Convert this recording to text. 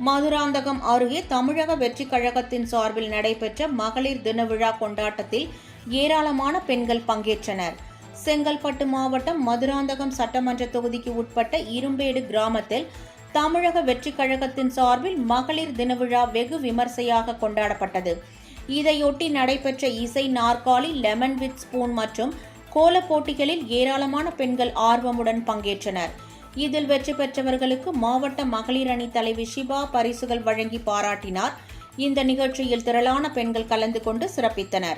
மதுராந்தகம் அருகே தமிழக வெற்றிக் கழகத்தின் சார்பில் நடைபெற்ற மகளிர் தின விழா கொண்டாட்டத்தில் ஏராளமான பெண்கள் பங்கேற்றனர். செங்கல்பட்டு மாவட்டம் மதுராந்தகம் சட்டமன்ற தொகுதிக்கு உட்பட்ட இரும்பேடு கிராமத்தில் தமிழக வெற்றிக் கழகத்தின் சார்பில் மகளிர் தின விழா வெகு விமர்சையாக கொண்டாடப்பட்டது. இதையொட்டி நடைபெற்ற இசை நாற்காலி, லெமன் வித் ஸ்பூன் மற்றும் கோலப் போட்டிகளில் ஏராளமான பெண்கள் ஆர்வமுடன் பங்கேற்றனர். இதில் வெற்றி பெற்றவர்களுக்கு மாவட்ட மகளிர் அணி தலைவி ஷிபா பரிசுகள் வழங்கி பாராட்டினார். இந்த நிகழ்ச்சியில் திரளான பெண்கள் கலந்து கொண்டு சிறப்பித்தனர்.